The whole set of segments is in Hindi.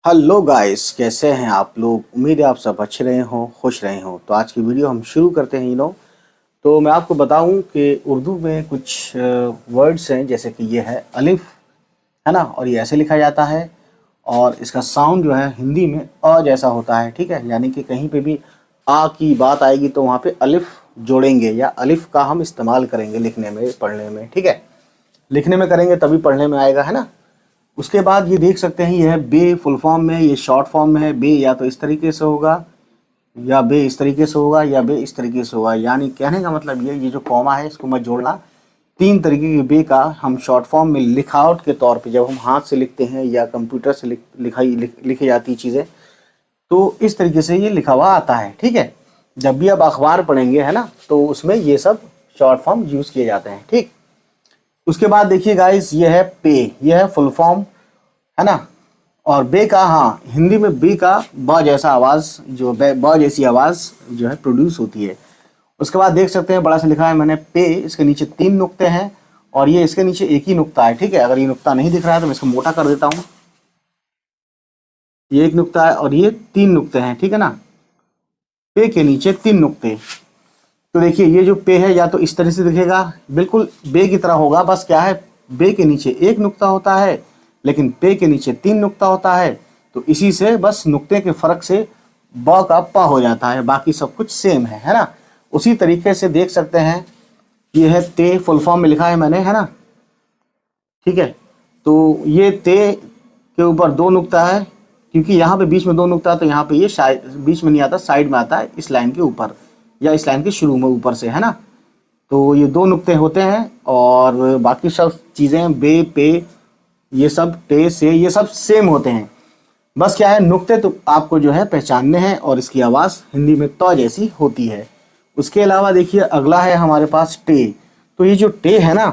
हेलो गाइस, कैसे हैं आप लोग। उम्मीद है आप सब अच्छे रहे हों, खुश रहे हों। तो आज की वीडियो हम शुरू करते हैं। तो मैं आपको बताऊं कि उर्दू में कुछ वर्ड्स हैं, जैसे कि ये है अलिफ, है ना। और ये ऐसे लिखा जाता है और इसका साउंड जो है हिंदी में अ जैसा होता है, ठीक है। यानी कि कहीं पे भी आ की बात आएगी तो वहाँ पे अलिफ जोड़ेंगे या अलिफ का हम इस्तेमाल करेंगे लिखने में, पढ़ने में, ठीक है। लिखने में करेंगे तभी पढ़ने में आएगा, है ना। उसके बाद ये देख सकते हैं, ये है बे फुल फॉर्म में, ये शॉर्ट फॉर्म में है। बे या तो इस तरीके से होगा, या बे इस तरीके से होगा, या बे इस तरीके से होगा। यानी कहने का मतलब ये जो कॉमा है इसको मत जोड़ना। तीन तरीके के बे का हम शॉर्ट फॉर्म में लिखावट के तौर पे जब हम हाथ से लिखते हैं या कंप्यूटर से लिखी जाती चीज़ें, तो इस तरीके से ये लिखा हुआ आता है, ठीक है। जब भी आप अखबार पढ़ेंगे, है ना, तो उसमें ये सब शॉर्ट फॉर्म यूज़ किए जाते हैं, ठीक। उसके बाद देखिए गाइस, ये है पे, ये है फुल फॉर्म, है ना। और बे का, हाँ, हिंदी में बे का ब जैसा आवाज़, जो ब जैसी आवाज़ जो है प्रोड्यूस होती है। उसके बाद देख सकते हैं बड़ा सा लिखा है मैंने पे, इसके नीचे 3 नुक्ते हैं और ये इसके नीचे एक ही नुक्ता है, ठीक है। अगर ये नुक्ता नहीं दिख रहा है तो मैं इसको मोटा कर देता हूँ। ये एक नुक्ता है और ये 3 नुक्ते हैं, ठीक है ना। पे के नीचे 3 नुक्ते। तो देखिए ये जो पे है या तो इस तरह से दिखेगा, बिल्कुल बे की तरह होगा, बस क्या है, बे के नीचे एक नुक्ता होता है लेकिन पे के नीचे 3 नुक्ता होता है। तो इसी से बस नुक्ते के फर्क से ब का प हो जाता है, बाकी सब कुछ सेम है ना। उसी तरीके से देख सकते हैं, ये है ते, फुल फॉर्म में लिखा है मैंने, है ना, ठीक है। तो ये ते के ऊपर 2 नुक्ता है, क्योंकि यहाँ पे बीच में 2 नुक्ता है तो यहाँ पे ये शायद बीच में नहीं आता, साइड में आता है, इस लाइन के ऊपर या इस लाइन के शुरू में ऊपर से, है ना। तो ये 2 नुक्ते होते हैं और बाकी सब चीज़ें बे, पे, ये सब टे, से, ये सब सेम होते हैं। बस क्या है, नुक्ते तो आपको जो है पहचानने हैं और इसकी आवाज़ हिंदी में तो जैसी होती है। उसके अलावा देखिए अगला है हमारे पास टे। तो ये जो टे है ना,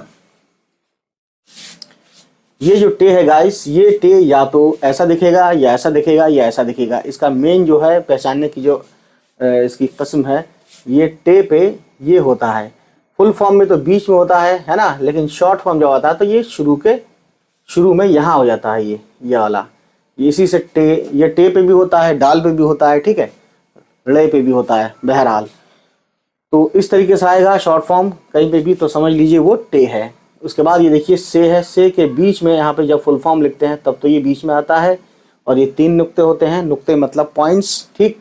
ये जो टे है गाइस, ये टे या तो ऐसा दिखेगा या ऐसा दिखेगा या ऐसा दिखेगा। इसका मेन जो है पहचानने की जो इसकी किस्म है, ये टे पे ये होता है। फुल फॉर्म में तो बीच में होता है ना, लेकिन शॉर्ट फॉर्म जब आता है तो ये शुरू में यहाँ हो जाता है, ये वाला। ये इसी से टे, ये टे पे भी होता है, डाल पे भी होता है, ठीक है, रे पे भी होता है, बहरहाल। तो इस तरीके से आएगा शॉर्ट फॉर्म कहीं पे भी, तो समझ लीजिए वो टे है। उसके बाद ये देखिए से है, से के बीच में यहाँ पे जब फुल फॉर्म लिखते हैं तब तो ये बीच में आता है और ये 3 नुक्ते होते हैं, नुक्ते मतलब पॉइंट्स, ठीक।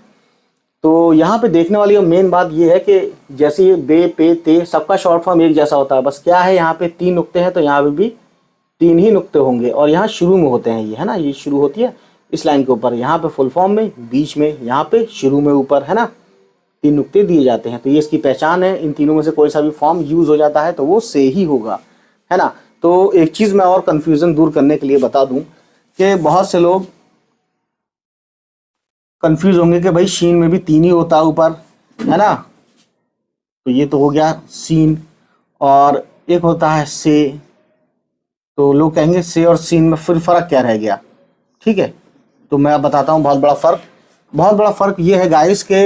तो यहाँ पे देखने वाली मेन बात ये है कि जैसे ये बे, पे, ते, सबका शॉर्ट फॉर्म एक जैसा होता है। बस क्या है, यहाँ पे 3 नुक्ते हैं तो यहाँ पे भी 3 ही नुक्ते होंगे और यहाँ शुरू में होते हैं ये, है ना। ये शुरू होती है इस लाइन के ऊपर, यहाँ पे फुल फॉर्म में, बीच में, यहाँ पे शुरू में ऊपर, है ना, 3 नुक्ते दिए जाते हैं। तो ये इसकी पहचान है। इन तीनों में से कोई सा भी फॉर्म यूज हो जाता है तो वो से ही होगा, है ना। तो एक चीज़ मैं और कन्फ्यूज़न दूर करने के लिए बता दूं कि बहुत से लोग कंफ्यूज होंगे कि भाई शीन में भी 3 ही होता है ऊपर, है ना। तो ये तो हो गया सीन, और एक होता है से। तो लोग कहेंगे से और सीन में फिर फ़र्क क्या रह गया, ठीक है। तो मैं बताता हूँ बहुत बड़ा फ़र्क ये है गाइस के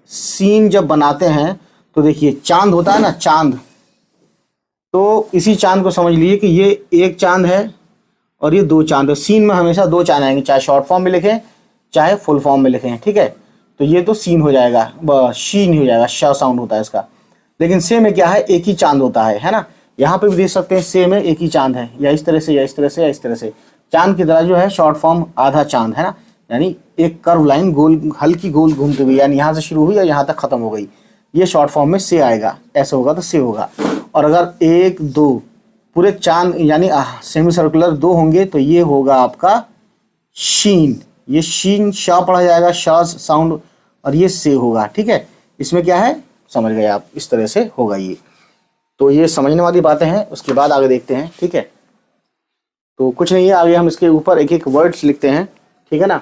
सीन जब बनाते हैं तो देखिए चांद होता है ना, चांद, तो इसी चांद को समझ लीजिए कि ये एक चांद है और ये 2 चांद है। सीन में हमेशा 2 चांद आएंगे, चाहे शॉर्ट फॉर्म में लिखें चाहे फुल फॉर्म में लिखें, ठीक है। तो ये तो सीन हो जाएगा, शीन हो जाएगा, श साउंड होता है इसका। लेकिन से में क्या है, एक ही चांद होता है ना। यहाँ पे भी देख सकते हैं से में एक ही चांद है, या इस तरह से या इस तरह से या इस तरह से। चांद की तरह जो है शॉर्ट फॉर्म आधा चांद, है ना, यानी एक कर्व लाइन गोल, हल्की गोल घूमती हुई, यानी यहाँ से शुरू हुई और यहाँ तक खत्म हो गई, ये शॉर्ट फॉर्म में से आएगा। ऐसे होगा तो से होगा। और अगर 1, 2 पूरे चांद यानी सेमी सर्कुलर 2 होंगे तो ये होगा आपका शीन। ये शीन, शा पढ़ा जाएगा, शा साउंड, और ये से होगा, ठीक है। इसमें क्या है समझ गए आप, इस तरह से होगा ये। तो ये समझने वाली बातें हैं। उसके बाद आगे देखते हैं, ठीक है। तो कुछ नहीं है, आगे हम इसके ऊपर एक एक वर्ड्स लिखते हैं, ठीक है ना।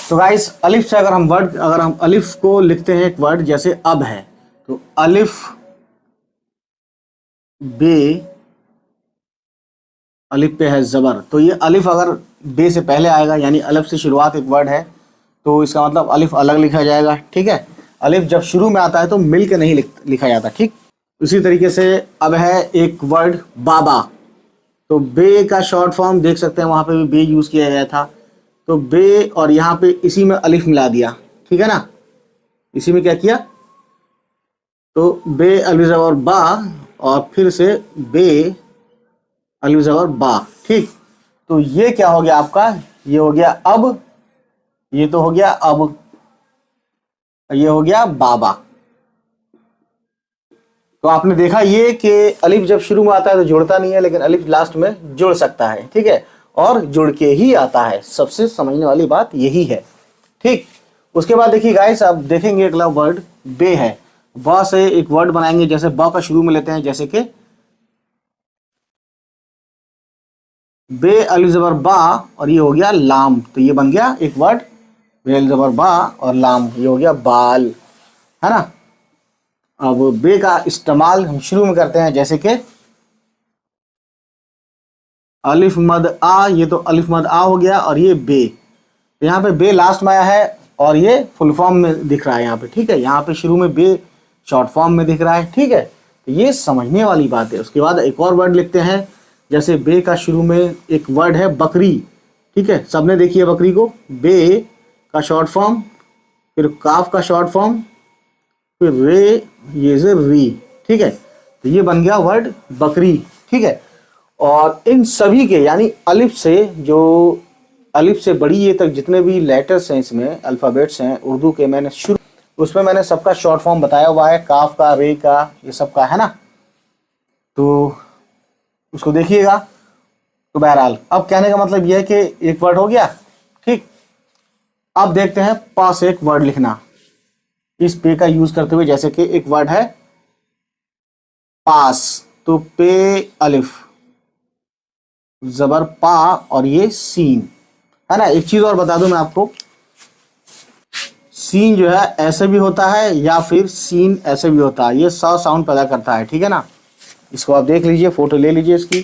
तो गाइस अलिफ से अगर हम अलिफ को लिखते हैं एक वर्ड, जैसे अब है, तो अलिफ बे, अलिफ पे है जबर। तो ये अलिफ अगर बे से पहले आएगा, यानी अलिफ से शुरुआत एक वर्ड है, तो इसका मतलब अलिफ अलग लिखा जाएगा, ठीक है। अलिफ जब शुरू में आता है तो मिल के नहीं लिखा जाता, ठीक। उसी तरीके से अब है एक वर्ड बाबा। तो बे का शॉर्ट फॉर्म देख सकते हैं, वहां पे भी बे यूज किया गया था। तो बे और यहाँ पे इसी में अलिफ मिला दिया, ठीक है ना, इसी में क्या किया, तो बे अलिफ ज़बर बा और फिर से बे अलिफ ज़बर बा, ठीक। तो ये क्या हो गया आपका, ये हो गया अब, ये तो हो गया अब, ये हो गया बाबा। तो आपने देखा ये कि अलिफ जब शुरू में आता है तो जुड़ता नहीं है, लेकिन अलिफ लास्ट में जुड़ सकता है, ठीक है, और जुड़ के ही आता है। सबसे समझने वाली बात यही है, ठीक। उसके बाद देखिए गाइस, अब देखेंगे अगला वर्ड बे है। ब से एक वर्ड बनाएंगे, जैसे ब का शुरू में लेते हैं, जैसे कि बे अलिफ ज़बर बा और ये हो गया लाम। तो ये बन गया एक वर्ड, बे अलिफ ज़बर बा और लाम, ये हो गया बाल, है ना। अब बे का इस्तेमाल हम शुरू में करते हैं, जैसे कि अलिफ मद आ, ये तो अलिफ मद आ हो गया, और ये बे, तो यहाँ पे बे लास्ट में आया है और ये फुल फॉर्म में दिख रहा है यहाँ पे, ठीक है। यहाँ पे शुरू में बे शॉर्ट फॉर्म में दिख रहा है, ठीक है। तो ये समझने वाली बात है। उसके बाद एक और वर्ड लिखते हैं, जैसे बे का शुरू में एक वर्ड है बकरी, ठीक है, सबने देखी है बकरी को। बे का शॉर्ट फॉर्म, फिर काफ का शॉर्ट फॉर्म, फिर रे, ये से री, ठीक है। तो ये बन गया वर्ड बकरी, ठीक है। और इन सभी के यानी अलिफ से, जो अलिफ से बड़ी ये तक जितने भी लेटर्स हैं, इसमें अल्फ़ाबेट्स हैं उर्दू के, मैंने शुरू उसमें मैंने सबका शॉर्ट फॉर्म बताया हुआ है, काफ का, रे का, ये सब का, है ना। तो उसको देखिएगा। तो बहरहाल अब कहने का मतलब यह है कि एक वर्ड हो गया, ठीक। अब देखते हैं पा से एक वर्ड लिखना, इस पे का यूज करते हुए, जैसे कि एक वर्ड है पास। तो पे अलिफ जबर पा और ये सीन, है ना। एक चीज और बता दूं मैं आपको, सीन जो है ऐसे भी होता है या फिर सीन ऐसे भी होता है, ये साउंड पैदा करता है, ठीक है ना। इसको आप देख लीजिए, फोटो ले लीजिए इसकी।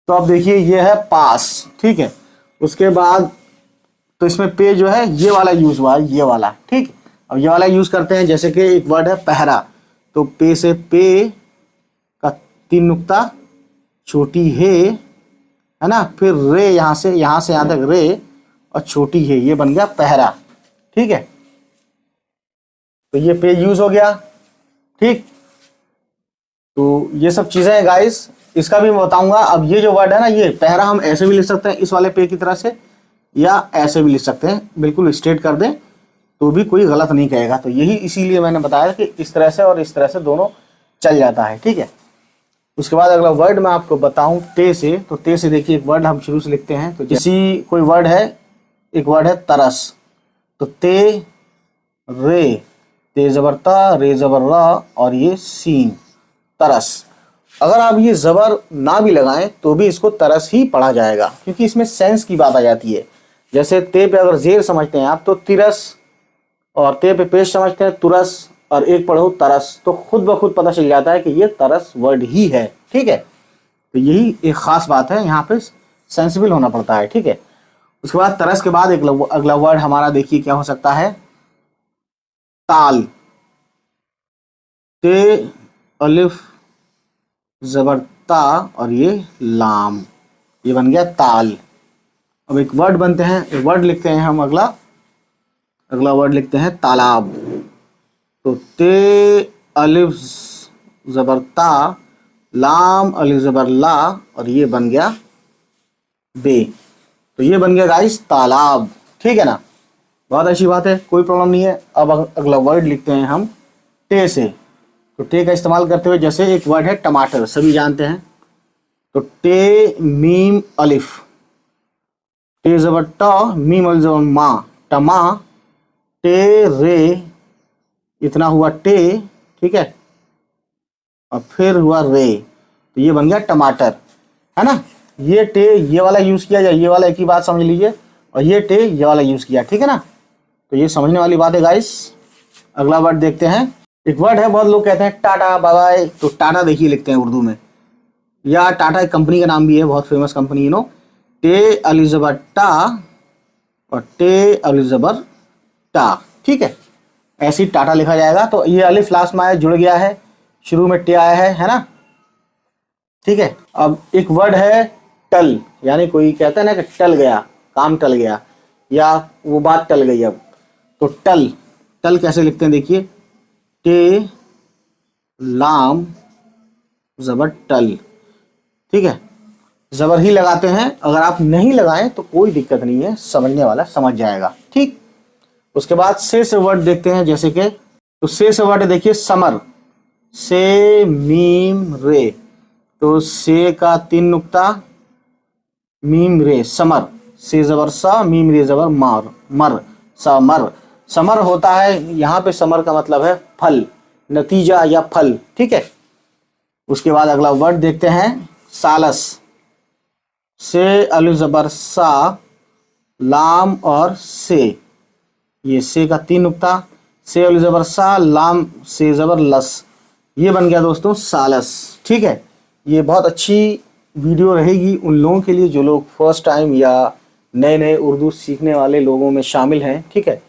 तो अब देखिए ये है पास, ठीक है। उसके बाद तो इसमें पे जो है ये वाला यूज हुआ है, ये वाला, ठीक। अब ये वाला यूज करते हैं, जैसे कि एक वर्ड है पहरा। तो पे से पे का 3 नुक्ता, छोटी है ना, फिर रे, यहाँ से यहाँ तक रे और छोटी है, ये बन गया पहरा, ठीक है। तो ये पे यूज हो गया, ठीक। तो ये सब चीजें हैं गाइस, इसका भी मैं बताऊंगा। अब ये जो वर्ड है ना, ये पहरा हम ऐसे भी लिख सकते हैं इस वाले पे की तरह से, या ऐसे भी लिख सकते हैं, बिल्कुल स्ट्रेट कर दें तो भी कोई गलत नहीं कहेगा। तो यही इसीलिए मैंने बताया कि इस तरह से और इस तरह से दोनों चल जाता है, ठीक है। उसके बाद अगला वर्ड मैं आपको बताऊं ते से। तो ते से देखिए एक वर्ड हम शुरू से लिखते हैं। तो जैसी कोई वर्ड है, एक वर्ड है तरस। तो ते रे, ते जबर ता, रे जबर रा और ये सीन, तरस। अगर आप ये जबर ना भी लगाएं तो भी इसको तरस ही पढ़ा जाएगा, क्योंकि इसमें सेंस की बात आ जाती है। जैसे ते पे अगर जेर समझते हैं आप तो तिरस, और ते पे पेश समझते हैं तुरस, और एक पढ़ो तरस, तो खुद ब खुद पता चल जाता है कि ये तरस वर्ड ही है, ठीक है। तो यही एक खास बात है, यहाँ पे सेंसिबल होना पड़ता है, ठीक है। उसके बाद तरस के बाद एक अगला वर्ड हमारा देखिए क्या हो सकता है, ताल। ते अलिफ जबर ता और ये लाम, ये बन गया ताल। अब एक वर्ड बनते हैं, एक वर्ड लिखते हैं हम, अगला वर्ड लिखते हैं तालाब। तो ते अलिफ जबर ता, लाम अलिफ जबर ला और ये बन गया बे। तो ये बन गया गाइस तालाब, ठीक है ना। बहुत अच्छी बात है, कोई प्रॉब्लम नहीं है। अब अगला वर्ड लिखते हैं हम टे से। तो टे का इस्तेमाल करते हुए, जैसे एक वर्ड है टमाटर, सभी जानते हैं। तो टे मीम अलिफ, टे जबर ट, मीम अलिफ जबर मा, टमा, टे रे, इतना हुआ टे, ठीक है, और फिर हुआ रे, तो ये बन गया टमाटर, है ना। ये टे ये वाला यूज किया या ये वाला, एक ही बात समझ लीजिए, और ये टे ये वाला यूज किया, ठीक है ना। तो ये समझने वाली बात है गाइस। अगला वर्ड देखते हैं, एक वर्ड है, बहुत लोग कहते हैं टाटा बाय बाय। तो टाटा देखिए लिखते हैं उर्दू में, या टाटा एक कंपनी का नाम भी है, बहुत फेमस कंपनी, यू नो। टे अलिफ जबर टा और टे अलिफ जबर टा, ठीक है। ऐसे ही टाटा लिखा जाएगा। तो ये अलिफ लास्ट में आया, जुड़ गया है, शुरू में टे आया है ना, ठीक है। अब एक वर्ड है टल, यानी कोई कहता है ना कि टल गया, काम टल गया या वो बात टल गई। अब तो टल, टल कैसे लिखते हैं देखिए, टे लाम जबर टल, ठीक है, जबर ही लगाते हैं। अगर आप नहीं लगाएं तो कोई दिक्कत नहीं है, समझने वाला समझ जाएगा, ठीक। उसके बाद से वर्ड देखते हैं, जैसे कि तो से वर्ड देखिए समर, से मीम रे, तो से का 3 नुक्ता, मीम रे समर, से जबर सा, मीम रे जबर मार, मर, समर। समर होता है यहाँ पे, समर का मतलब है फल, नतीजा या फल, ठीक है। उसके बाद अगला वर्ड देखते हैं सालस, से अलिफ जबर सा, लाम और से, ये से का 3 नुक्ता, से अलिफ जबर सा, लाम से जबर लस, ये बन गया दोस्तों सालस, ठीक है। ये बहुत अच्छी वीडियो रहेगी उन लोगों के लिए जो लोग फर्स्ट टाइम या नए नए उर्दू सीखने वाले लोगों में शामिल हैं, ठीक है।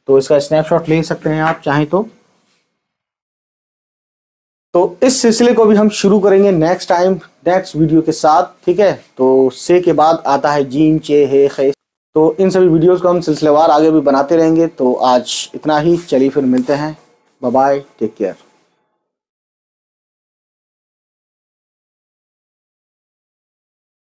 तो इसका स्नैपशॉट ले सकते हैं आप चाहें तो इस सिलसिले को भी हम शुरू करेंगे नेक्स्ट टाइम, नेक्स्ट वीडियो के साथ, ठीक है। तो से के बाद आता है जीम, चे, हे, खे। तो इन सभी वीडियोस को हम सिलसिलेवार आगे भी बनाते रहेंगे। तो आज इतना ही, चलिए फिर मिलते हैं, बाय बाय, टेक केयर।